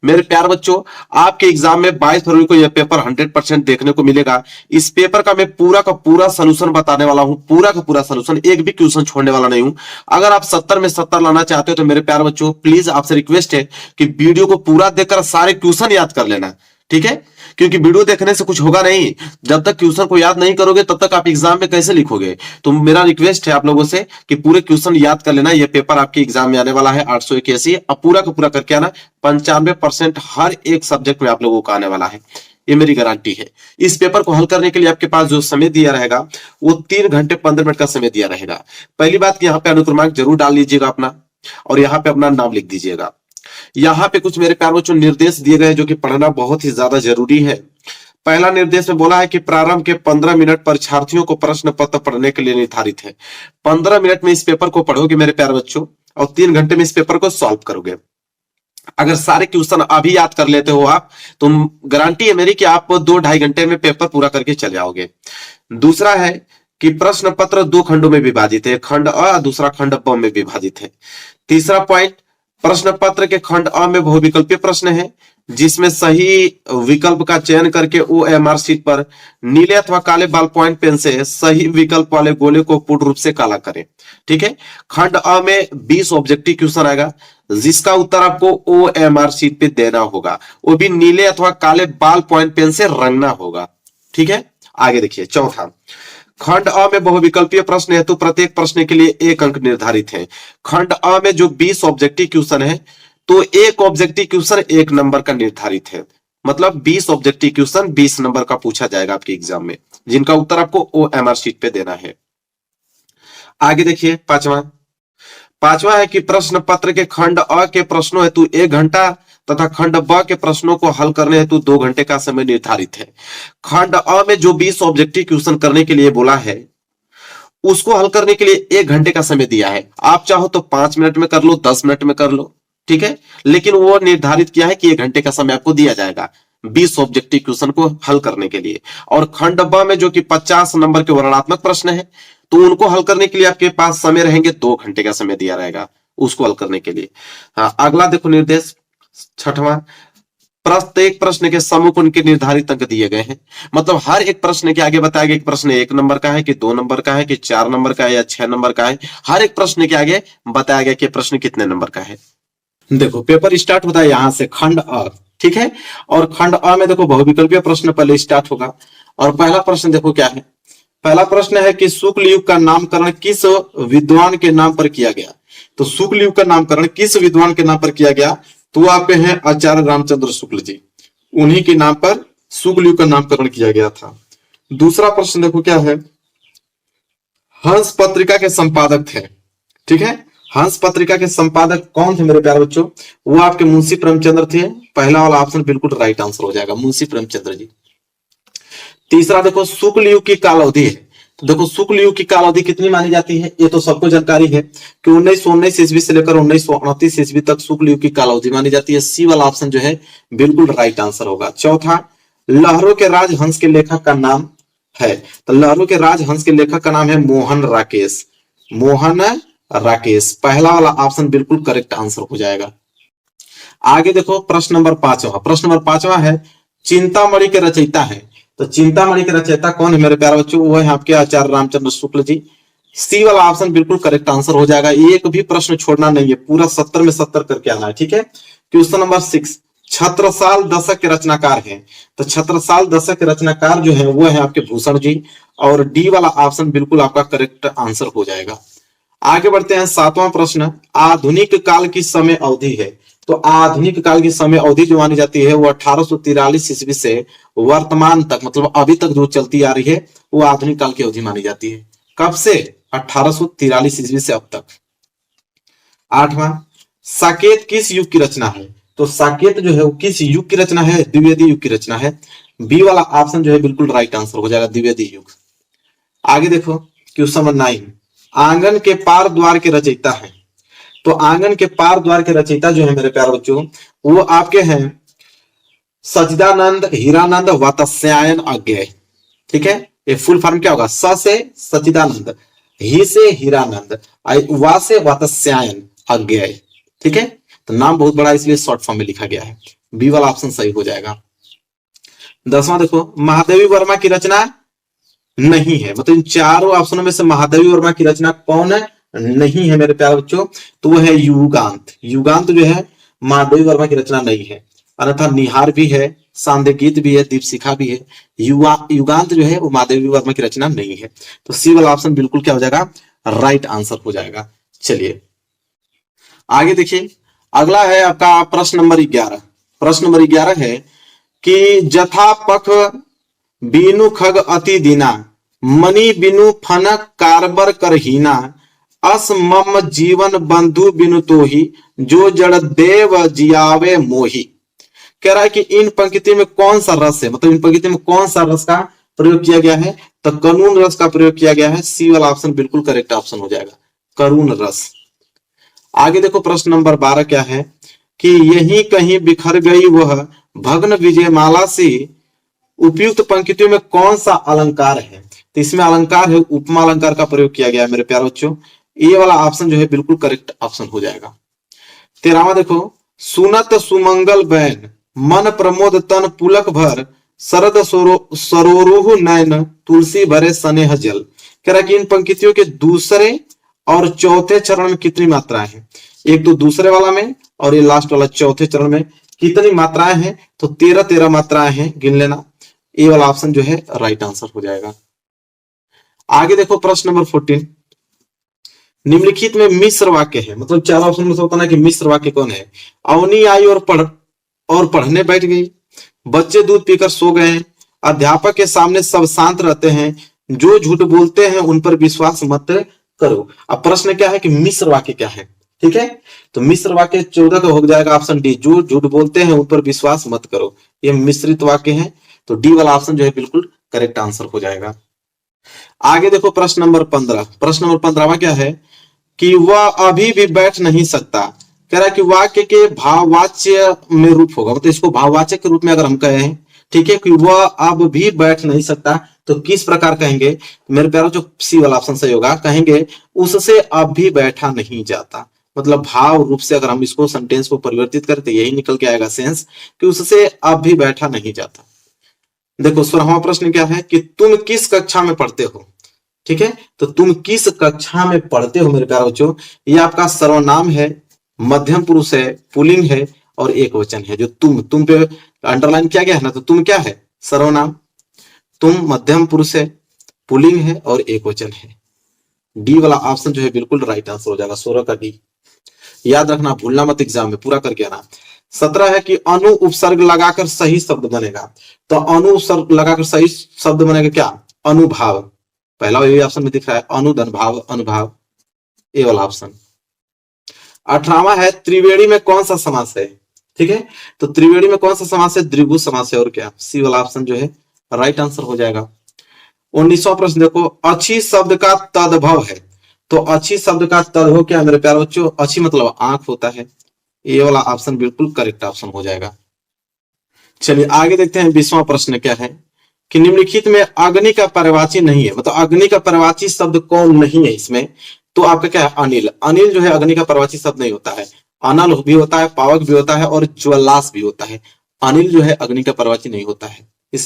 मेरे प्यार बच्चों, आपके एग्जाम में 22 फरवरी को यह पेपर 100% देखने को मिलेगा। इस पेपर का मैं पूरा का पूरा सलूशन बताने वाला हूं, पूरा का पूरा सलूशन, एक भी क्वेश्चन छोड़ने वाला नहीं हूं। अगर आप 70 में 70 लाना चाहते हो तो मेरे प्यार बच्चों प्लीज आपसे रिक्वेस्ट है कि वीडियो को पूरा देखकर सारे क्वेश्चन याद कर लेना, ठीक है? क्योंकि वीडियो देखने से कुछ होगा नहीं, जब तक क्वेश्चन को याद नहीं करोगे तब तक आप एग्जाम में कैसे लिखोगे। तो मेरा रिक्वेस्ट है आप लोगों से कि पूरे क्वेश्चन याद कर लेना। ये पेपर आपके एग्जाम में आने वाला है 881, अब पूरा का पूरा करके आना। 95% हर एक सब्जेक्ट में आप लोगों को आने वाला है, ये मेरी गारंटी है। इस पेपर को हल करने के लिए आपके पास जो समय दिया रहेगा वो 3 घंटे 15 मिनट का समय दिया रहेगा। पहली बात, यहाँ पे अनुक्रमांक जरूर डाल लीजिएगा अपना, और यहाँ पे अपना नाम लिख दीजिएगा। यहाँ पे कुछ मेरे प्यार बच्चों निर्देश दिए गए हैं जो कि पढ़ना बहुत ही ज्यादा जरूरी है। पहला निर्देश में बोला है कि प्रारंभ के 15 मिनट परीक्षार्थियों को प्रश्न पत्र पढ़ने के लिए निर्धारित है। 15 मिनट में इस पेपर को पढ़ोगे मेरे प्यार बच्चों, और 3 घंटे में इस पेपर को सॉल्व करोगे। अगर सारे क्वेश्चन अभी याद कर लेते हो आप, तो गारंटी है मेरी कि आप 2-2.5 घंटे में पेपर पूरा करके चले आओगे। दूसरा है कि प्रश्न पत्र 2 खंडों में विभाजित है, खंड अ दूसरा खंड ब में विभाजित है। तीसरा पॉइंट, प्रश्न पत्र के खंड अ में बहुविकल्पीय प्रश्न है, जिसमें सही विकल्प का चयन करके ओएमआर शीट पर नीले अथवा काले बॉल पॉइंट पेन से सही विकल्प वाले गोले को पूर्ण रूप से काला करें, ठीक है? खंड अ में 20 ऑब्जेक्टिव क्वेश्चन आएगा, जिसका उत्तर आपको ओएमआर शीट पे देना होगा, वो भी नीले अथवा काले बॉल पॉइंट पेन से रंगना होगा, ठीक है? आगे देखिए, चौथा, खंड अ में बहुविकल्पीय प्रश्न हेतु प्रत्येक प्रश्न के लिए 1 अंक निर्धारित है। खंड अ में जो 20 ऑब्जेक्टिव क्वेश्चन है, तो एक ऑब्जेक्टिव क्वेश्चन 1 नंबर का निर्धारित है। मतलब 20 ऑब्जेक्टिव क्वेश्चन 20 नंबर का पूछा जाएगा आपके एग्जाम में, जिनका उत्तर आपको ओएमआर शीट पे देना है। आगे देखिए, पांचवा है कि प्रश्न पत्र के खंड अ के प्रश्नों हेतु 1 घंटा तथा खंड ब के प्रश्नों को हल करने हेतु 2 घंटे का समय निर्धारित है। खंड अ में जो 20 ऑब्जेक्टिव क्वेश्चन करने के लिए बोला है, उसको हल करने के लिए 1 घंटे का समय दिया है। आप चाहो तो 5 मिनट में कर लो, 10 मिनट में कर लो, ठीक है? लेकिन वो निर्धारित किया है कि 1 घंटे का समय आपको दिया जाएगा 20 ऑब्जेक्टिव क्वेश्चन को हल करने के लिए। और खंड ब में जो कि 50 नंबर के वर्णनात्मक प्रश्न है, तो उनको हल करने के लिए आपके पास समय रहेंगे, 2 घंटे का समय दिया रहेगा उसको हल करने के लिए। हाँ, अगला देखो निर्देश, छठवां, प्रत्येक प्रश्न के सम्मुख उनके निर्धारित अंक दिए गए हैं। मतलब हर एक प्रश्न के आगे बताया गया कि प्रश्न 1 नंबर का है कि 2 नंबर का है कि 4 नंबर का है या 6 नंबर का है। हर एक प्रश्न के आगे बताया गया कि प्रश्न कितने नंबर का है। देखो, पेपर स्टार्ट होता है यहां से खंड अ, ठीक है? और खंड अ में देखो बहुविकल्पीय प्रश्न पहले स्टार्ट होगा। और पहला प्रश्न देखो क्या है। पहला प्रश्न है कि शुक्ल युग का नामकरण किस विद्वान के नाम पर किया गया? तो शुक्ल युग का नामकरण किस विद्वान के नाम पर किया गया? तो आपके हैं आचार्य रामचंद्र शुक्ल जी, उन्हीं के नाम पर शुक्ल युग का नामकरण किया गया था। दूसरा प्रश्न देखो क्या है, हंस पत्रिका के संपादक थे, ठीक है? हंस पत्रिका के संपादक कौन थे मेरे प्यारे बच्चों? वो आपके मुंशी प्रेमचंद्र थे। पहला वाला ऑप्शन बिल्कुल राइट आंसर हो जाएगा, मुंशी प्रेमचंद्र जी। तीसरा देखो, शुक्ल युग की काल अवधि है। तो देखो, शुक्ल युग की काल अवधि कितनी मानी जाती है? ये तो सबको जानकारी है कि 1919 ईस्वी से लेकर 1929 ईस्वी तक शुक्ल युग की काल अवधि मानी जाती है। सी वाला ऑप्शन जो है बिल्कुल राइट आंसर होगा। चौथा, लहरों के राजहंस के लेखक का नाम है। तो लहरों के राजहंस के लेखक का नाम है मोहन राकेश, मोहन राकेश। पहला वाला ऑप्शन बिल्कुल करेक्ट आंसर हो जाएगा। आगे देखो, प्रश्न नंबर 5वां। प्रश्न नंबर 5वां है, चिंतामणि के रचयिता है। तो चिंतामणि के रचयिता कौन है मेरे प्यारे बच्चों? वो है आपके आचार्य रामचंद्र शुक्ल जी। सी वाला ऑप्शन बिल्कुल करेक्ट आंसर हो जाएगा। एक भी प्रश्न छोड़ना नहीं है, पूरा 70 में 70 करके आना है, ठीक है? क्वेश्चन नंबर 6, छत्रसाल दशक के रचनाकार हैं। तो छत्रसाल दशक के रचनाकार जो है वो है आपके भूषण जी, और डी वाला ऑप्शन बिल्कुल आपका करेक्ट आंसर हो जाएगा। आगे बढ़ते हैं, 7वां प्रश्न, आधुनिक काल की समय अवधि है। तो आधुनिक काल की समय अवधि जो मानी जाती है वो 1843 ईस्वी से वर्तमान तक, मतलब अभी तक जो चलती आ रही है, वो आधुनिक काल की अवधि मानी जाती है। कब से? 1843 ईस्वी से अब तक। 8वां, साकेत किस युग की रचना है? तो साकेत जो है वो किस युग की रचना है? द्विवेदी युग की रचना है। बी वाला ऑप्शन जो है बिल्कुल राइट आंसर हो जाएगा, द्विवेदी युग। आगे देखो, क्वेश्चन नंबर 9, आंगन के पार द्वार के रचयिता है। तो आंगन के पार द्वार के रचयिता जो है मेरे प्यारे बच्चों, वो आपके हैं सच्चिदानंद हीरानंद वात्स्यायन अज्ञेय, ठीक है? ये फुल फॉर्म क्या होगा? स से सच्चिदानंद, ही से हीरानंद, वा से वात्स्यायन अज्ञेय, ठीक है? तो नाम बहुत बड़ा इसलिए शॉर्ट फॉर्म में लिखा गया है। बी वाला ऑप्शन सही हो जाएगा। 10वां देखो, महादेवी वर्मा की रचना नहीं है, मतलब इन चारों ऑप्शनों में से महादेवी वर्मा की रचना कौन है, नहीं है मेरे प्यारे बच्चों, तो वो है युगांत। युगांत जो है महादेवी वर्मा की रचना नहीं है। अन्यथा निहार भी है, सांध्य गीत भी है, दीपशिखा भी है। युगांत जो है वो महादेवी वर्मा की रचना नहीं है। तो सी वाला ऑप्शन बिल्कुल क्या हो जाएगा, राइट आंसर हो जाएगा। चलिए आगे देखिए, अगला है आपका प्रश्न नंबर 11। प्रश्न नंबर 11 है कि जथा पख बीनु खग अति दीना, मणि बिनु फनक कारबर करहीना, अस मम जीवन बंधु बिनु तोही, जो जड़ देव जियावे मोही। कह रहा है कि इन पंक्ति में कौन सा रस है, मतलब इन पंक्ति में कौन सा रस का प्रयोग किया गया है, तो करुण रस का प्रयोग किया गया है। सी वाला ऑप्शन बिल्कुल करेक्ट ऑप्शन हो जाएगा, करुण रस। आगे देखो प्रश्न नंबर 12 क्या है कि यही कहीं बिखर गई वह भग्न विजयमाला से, उपयुक्त पंक्तियों में कौन सा अलंकार है, तो इसमें अलंकार है उपमा अलंकार का प्रयोग किया गया है मेरे प्यारे बच्चों। ये वाला ऑप्शन जो है बिल्कुल करेक्ट ऑप्शन हो जाएगा। 13वां देखो, सुनत सुमंगल बैन मन प्रमोद तन पुलक भर, शरद सरोरुह नयन तुलसी भरे स्नेह जल। कह रहा है कि इन पंक्तियों के दूसरे और चौथे चरण में कितनी मात्राएं हैं, एक तो दूसरे वाला में और ये लास्ट वाला चौथे चरण में कितनी मात्राएं हैं, तो 13 मात्राएं हैं, गिन लेना। ये वाला ऑप्शन जो है राइट आंसर हो जाएगा। आगे देखो प्रश्न नंबर 14, निम्नलिखित में मिश्र वाक्य है, मतलब 4 ऑप्शन में से होता ना कि मिश्र वाक्य कौन है। अवनी आई और पढ़ने बैठ गई, बच्चे दूध पीकर सो गए, अध्यापक के सामने सब शांत रहते हैं, जो झूठ बोलते हैं उन पर विश्वास मत करो। अब प्रश्न क्या है कि मिश्र वाक्य क्या है, ठीक है, तो मिश्र वाक्य 14 का हो जाएगा ऑप्शन डी, जो झूठ बोलते हैं उन पर विश्वास मत करो। ये मिश्रित वाक्य है, तो डी वाला ऑप्शन जो है बिल्कुल करेक्ट आंसर हो जाएगा। आगे देखो प्रश्न नंबर 15। प्रश्न नंबर 15वां क्या है कि वह अभी भी बैठ नहीं सकता। कह रहा है कि वाक्य के भाववाच्य में रूप होगा, मतलब इसको भाववाचक के रूप में अगर हम कहें, ठीक है, कि वह अब भी बैठ नहीं सकता, तो किस प्रकार कहेंगे, मेरे प्यारों जो सी वाला ऑप्शन सही होगा, कहेंगे उससे अब भी बैठा नहीं जाता। मतलब भाव रूप से अगर हम इसको सेंटेंस को परिवर्तित करें तो यही निकल के आएगा सेंस कि उससे अब भी बैठा नहीं जाता। देखो 16वां प्रश्न क्या है कि तुम किस कक्षा में पढ़ते हो, ठीक है, तो तुम किस कक्षा में पढ़ते हो मेरे प्यारे बच्चों, ये आपका सर्वनाम है, मध्यम पुरुष है, पुल्लिंग है और एक वचन है। जो तुम पे अंडरलाइन किया गया है ना, तो तुम क्या है, सर्वनाम, तुम मध्यम पुरुष है, पुल्लिंग है और एक वचन है। डी वाला ऑप्शन जो है बिल्कुल राइट आंसर हो जाएगा, 16 का डी। याद रखना, भूलना मत, एग्जाम में पूरा करके आना। 17 है कि अनु उपसर्ग लगाकर सही शब्द बनेगा, तो अनु उपसर्ग लगाकर सही शब्द बनेगा क्या, अनुभाव। पहला वही ऑप्शन में दिख रहा है, अनुधन भाव, अनुभाव, ए वाला ऑप्शन। 18वां है त्रिवेणी में कौन सा समास है, ठीक है, तो त्रिवेणी में कौन सा समास है, द्विगु समास है, और क्या, सी वाला ऑप्शन जो है राइट आंसर हो जाएगा। 19वां प्रश्न देखो, अच्छी शब्द का तद्भव है, तो अच्छी शब्द का तद्भव क्या है मेरे प्यारे बच्चों, अच्छी मतलब आंख होता है। ये वाला ऑप्शन बिल्कुल करेक्ट ऑप्शन हो जाएगा। चलिए आगे देखते हैं 20वां प्रश्न क्या है कि निम्नलिखित में अग्नि का पर्यायवाची नहीं है, मतलब अग्नि का पर्यायवाची शब्द कौन नहीं है इसमें, तो आपका क्या है, अनिल। अनिल जो है अग्नि का पर्यायवाची शब्द नहीं होता है, अनल भी होता है, पावक भी होता है और ज्वलास भी होता है। अनिल जो है अग्नि का पर्यायवाची नहीं होता है।